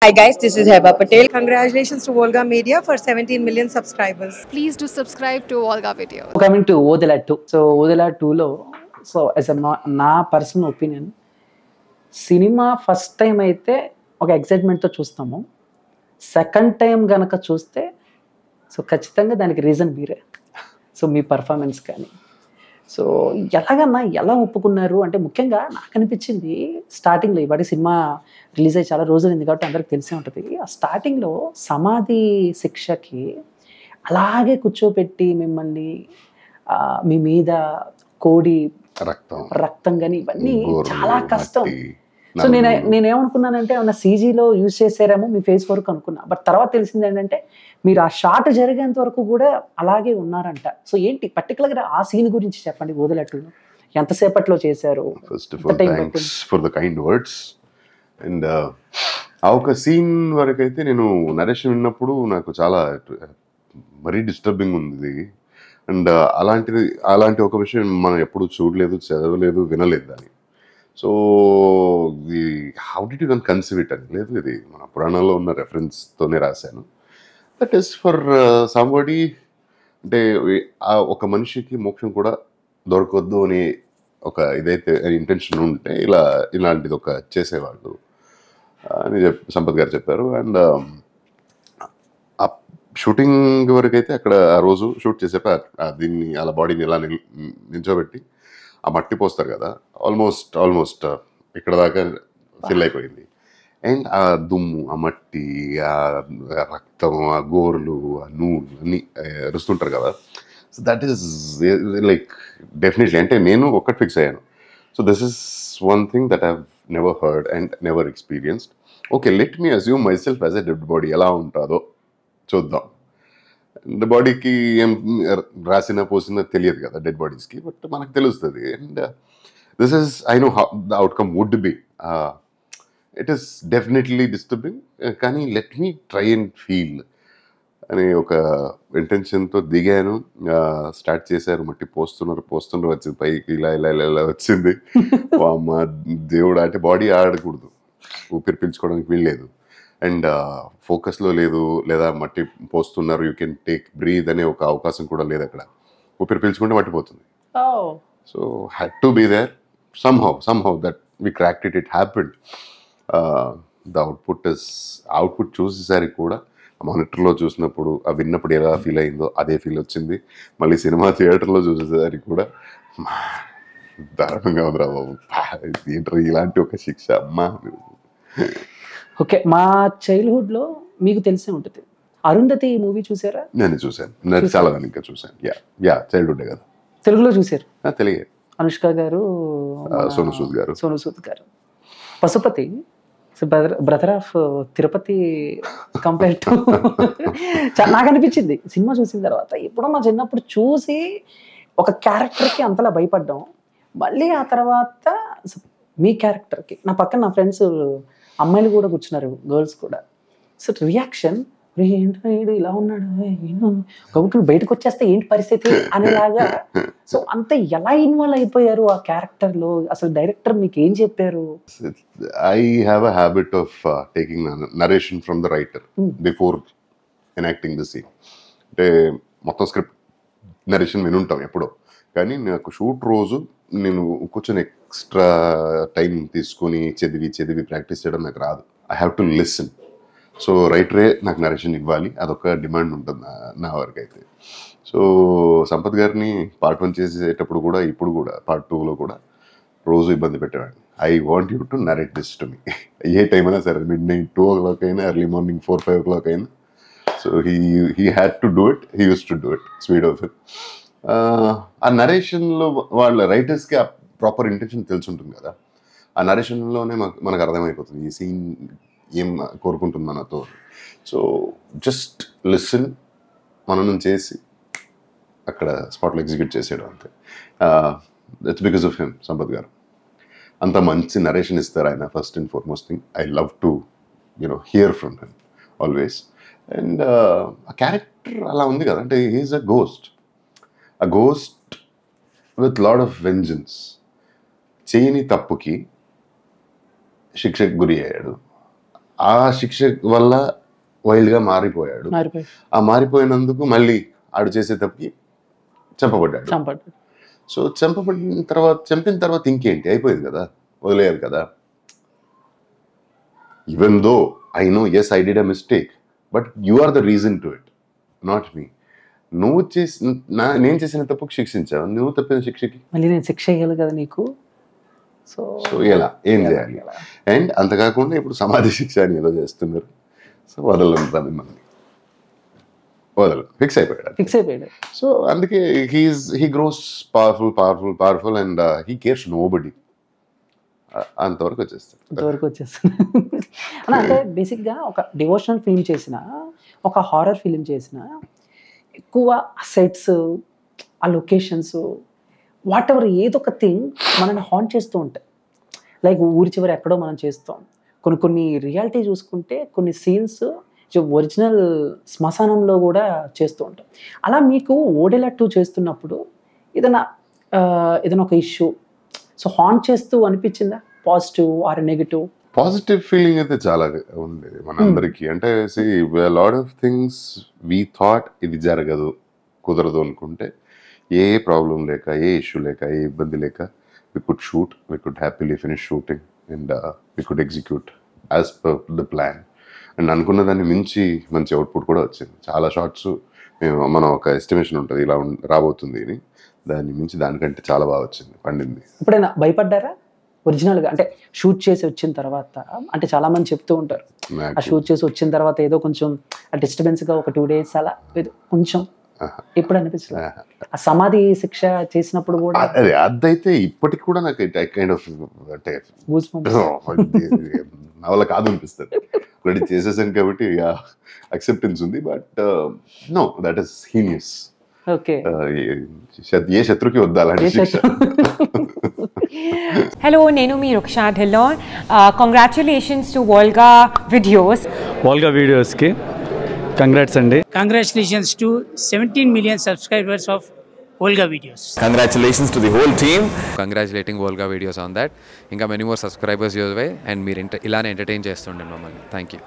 Hi guys, this is Heba Patel. Congratulations to Volga Media for 17 million subscribers. Please do subscribe to Volga Videos. Coming to Odela 2. So Odela 2లో so as నా personal opinion, cinema first time అయితే ఒక ఎక్సైట్మెంట్తో చూస్తాము. Second time కనుక చూస్తే so ఖచ్చితంగా దానికి reason మీరే. సో మీ పర్ఫార్మెన్స్ కానీ సో ఎలా ఒప్పుకున్నారు అంటే, ముఖ్యంగా నాకు అనిపించింది స్టార్టింగ్లో, ఇవాటి సినిమా రిలీజ్ అయ్యి చాలా రోజులైంది కాబట్టి అందరికి తెలిసే ఉంటుంది. ఆ స్టార్టింగ్లో సమాధి శిక్షకి అలాగే కూర్చోపెట్టి మిమ్మల్ని మీ మీద కోడి రక్తం కానీ ఇవన్నీ చాలా కష్టం. సో నేనేమనుకున్నానంటే ఏమన్నా సీజీలో యూజ్ చేసారేమో మీ ఫేస్ వరకు అనుకున్నా. బట్ తర్వాత తెలిసింది ఏంటంటే మీరు ఆ షాట్ జరిగేంత వరకు కూడా అలాగే ఉన్నారంట. సో ఏంటి పర్టికులర్గా ఆ సీన్ గురించి చెప్పండి. ఓదెలట్టులో ఎంతసేపట్లో చేశారు? First of all thanks for the kind words. And ఆ ఒక సీన్ వరకు అయితే నేను నరేషన్ విన్నప్పుడు నాకు చాలా మరీ డిస్టర్బింగ్ ఉంది. అండ్ అలాంటి ఒక విషయం మనం ఎప్పుడు చూడలేదు, చదవలేదు, వినలేదు దాన్ని. So how did you conceive it అని లేదు, ఇది మన పురాణాల్లో ఉన్న రెఫరెన్స్తోనే రాశాను. దట్ ఈస్ ఫర్ సంబడీ, అంటే ఒక మనిషికి మోక్షం కూడా దొరకవద్దు అని ఒక ఇదైతే ఇంటెన్షన్ ఉంటే ఇలాంటిది ఒక చేసేవాళ్ళు అని సంపత్ గారు చెప్పారు. అండ్ ఆ షూటింగ్ వరకు అయితే అక్కడ ఆ రోజు షూట్ చేసేట దీన్ని అలా బాడీని ఇలా నిల్చోబెట్టి ఆ మట్టి పోస్తారు కదా, ఆల్మోస్ట్ ఇక్కడ దాకా ఫిల్ అయిపోయింది. అండ్ ఆ దుమ్ము, ఆ మట్టి, ఆ రక్తం, ఆ గోర్లు, ఆ నూనె అన్నీ రుస్తుంటారు కదా. So that is like definitely, అంటే నేను ఒక్కటి ఫిక్స్ అయ్యాను. So this is one thing that I've never heard and never experienced. Okay, let me assume my self as a dead body, ఎలా ఉంటుందో చూద్దాం. డెడ్ బాడీకి ఏం రాసిన పోసిన తెలియదు కదా డెడ్ బాడీస్కి, బట్ మనకు తెలుస్తుంది. And this is I know how the outcome would be. It is definitely disturbing, కానీ let me try and feel అనే ఒక ఇంటెన్షన్తో దిగాను. స్టార్ట్ చేశారు, మట్టి పోస్తున్నారు వచ్చింది పైకి, ఇలా వచ్చింది. అమ్మ దేవుడు, అంటే బాడీ ఆడకూడదు, ఊపిరి పీల్చుకోవడానికి వీల్లేదు. అండ్ ఫోకస్లో లేదు, లేదా మట్టి పోస్తున్నారు, యూ కెన్ టేక్ బ్రీద్ అనే ఒక అవకాశం కూడా లేదు అక్కడ. ఊపిరి పీల్చుకుంటే మట్టిపోతుంది. So had to be there somehow that we cracked it happened. The output చూసేసరికి కూడా మానిటర్లో చూసినప్పుడు, విన్నప్పుడు ఎలా ఫీల్ అయిందో అదే ఫీల్ వచ్చింది. మళ్ళీ సినిమా థియేటర్లో చూసేసరికి కూడా దారుణంగా ఉందిరా బాబు, థియేటర్ ఇలాంటి ఒక శిక్ష అమ్మా. ఓకే, మా చైల్డ్హుడ్లో మీకు తెలిసే ఉంటుంది, అరుంధతి మూవీ చూసారా? నేను చూశాను, చాలా ఇంకా చూశాను. యా చైల్డ్హుడ్ కదా. తెలుగులో చూసారు? తెలియ అనుష్క గారు, సోను సూద్ గారు. Pashupati, brother of Tirupati compare to నాకు అనిపించింది సినిమా చూసిన తర్వాత. ఎప్పుడో మా చిన్నప్పుడు చూసి ఒక క్యారెక్టర్కి అంతలా భయపడ్డాం. మళ్ళీ ఆ తర్వాత మీ క్యారెక్టర్కి నా పక్కన నా ఫ్రెండ్స్ అమ్మాయిలు కూడా కూర్చున్నారు, గర్ల్స్ కూడా. సో రియాక్షన్, ఏంటి ఇలా ఉన్నాడు, గౌకులు బయటకు వచ్చేస్తే ఏంటి పరిస్థితి అనేలాగా. సో అంత ఎలా ఇన్వాల్వ్ అయిపోయారు ఆ క్యారెక్టర్లో? అసలు డైరెక్టర్ మీకు ఏం చెప్పారు? I have a habit of taking narration from the writer before enacting the scene. అంటే మొత్తం స్క్రిప్ట్ నరేషన్ వినుంటాం ఎప్పుడో, కానీ నాకు షూట్ రోజు నేను కొంచెం ఎక్స్ట్రా టైం తీసుకొని చదివి ప్రాక్టీస్ చేయడం నాకు రాదు. I have to listen. So రైటరే నాకు నరేషన్ ఇవ్వాలి, అదొక డిమాండ్ ఉంటుంది నా వరకు అయితే. సో సంపత్ గారిని పార్ట్ 1 చేసేటప్పుడు కూడా, ఇప్పుడు కూడా పార్ట్ 2లో కూడా రోజు ఇబ్బంది పెట్టేవాడిని. I want you to narrate this to me. ఏ టైం అయినా సరే, midnight 2 o'clock అయినా, ఎర్లీ మార్నింగ్ 4-5 o'clock అయినా. So he had to do it, he use to do it, sweet of it. ఆ నరేషన్లో వాళ్ళ రైటర్స్కి ఆ ప్రాపర్ ఇంటెన్షన్ తెలిసి ఉంటుంది కదా. ఆ నరేషన్లోనే మనకు అర్థమైపోతుంది ఈ సీన్ ఏం కోరుకుంటుంది మనతో. సో జస్ట్ లిసన్, మననం చేసి అక్కడ స్పాట్లో ఎగ్జిక్యూట్ చేసేయడం అంతే. That's because of him. Sampath గారు అంత మంచి నరేషన్ ఇస్తారు ఆయన. First and foremost thing, I love to hear from him always. And ఆ క్యారెక్టర్ అలా ఉంది కదా, అంటే he's a ghost with load of vengeance. చేయని తప్పుకి శిక్షకు గురి అయ్యాడు. ఆ శిక్ష వల్ల వైల్డ్గా మారిపోయాడు. ఆ మారిపోయినందుకు మళ్ళీ ఆడు చేసే తప్పుకి చంపబడ్డాడు. సో చంపిన తర్వాత ఇంకేంటి, అయిపోయింది కదా, వదిలేయాలి కదా. Even though I know yes I did a mistake, but you are the reason to it, not me. నువ్వు నేను చేసిన తప్పుకు శిక్షించావు, నువ్వు తప్పిన శిక్షకి మళ్ళీ నేను శిక్ష వేయాలి కదా నీకు. సో ఎలా ఏం చేయాలి? అండ్ అంతకాకుండా ఇప్పుడు సమాధి శిక్ష అని ఏదో చేస్తున్నారు. సో వదలంతా మిమ్మల్ని ఫిక్స్ అయిపోయాడు. సో అందుకే he gross powerful and he cares nobody. అంతవరకు వచ్చేస్తాను. అంటే బేసిక్గా ఒక డివోషనల్ ఫిల్మ్ చేసిన, ఒక హారర్ ఫిల్మ్ చేసిన, ఎక్కువ సెట్స్, ఆ లొకేషన్స్, వాట్ ఎవర్ ఏదో ఒక థింగ్ మనల్ని హాంట్ చేస్తూ ఉంటాయి. లైక్ ఊరి చివరి ఎక్కడో మనం చేస్తాం. కొన్ని రియాలిటీ చూసుకుంటే కొన్ని సీన్స్ ఒరిజినల్ శ్మశానంలో కూడా చేస్తూ ఉంటాం. అలా మీకు ఓడెలా 2 చేస్తున్నప్పుడు ఏదైనా ఒక ఇష్యూ సో హాంట్ చేస్తూ అనిపించిందా? Positive or negative? Positive feeling అయితే చాలా ఉండేది మనందరికీ. అంటే lot of things we thought ఇది జరగదు, కుదరదు అనుకుంటే ఏ ప్రాబ్లం లేక, ఏ ఇష్యూ లేక, ఏ ఇబ్బంది లేక we could shoot, we could happily finish shooting and we could execute as per the plan. And అనుకున్న దాన్ని మించి మంచి అవుట్పుట్ కూడా వచ్చింది. చాలా షార్ట్స్ మనం ఒక ఎస్టిమేషన్ ఉంటుంది ఇలా రాబోతుంది అని, దాన్ని మించి దానికంటే చాలా బాగా వచ్చింది, పండింది. ఎప్పుడైనా భయపడ్డారా ఒరిజినల్గా? అంటే షూట్ చేసి వచ్చిన తర్వాత, అంటే చాలా మంది చెప్తూ ఉంటారు ఆ షూట్ చేసి వచ్చిన తర్వాత ఏదో కొంచెం డిస్టర్బెన్స్గా ఒక 2 days అలా ఏదో కొంచెం ఎప్పుడు అనిపిస్తుంది? ఆ సమాధి శిక్ష చేసినప్పుడు కూడా అదైతే ఇప్పటికి కూడా నాకు కైండ్ ఆఫ్ అంటే నా వల్ల కాదు అనిపిస్తుంది. ఆల్రెడీ చేసేసాను కాబట్టి అక్సెప్టెన్స్ ఉంది, but no that is heinous. Okay, ఏ శత్రుకి వద్దా అలాంటి శిక్ష. Hello, నేను మీ రుక్షా ఢిల్లోన్. కంగ్రాచులేషన్స్ టు వోల్గా వీడియోస్కి కంగ్రాట్స్ అండి. Congratulations to 17 million subscribers of Volga Videos. Congratulations to the whole team. Congratulating Volga Videos on that. ఇంకా many more subscribers your way and మీరు ఇలానే ఎంటర్టైన్ చేస్తుండండి మమ్మల్ని. Thank you.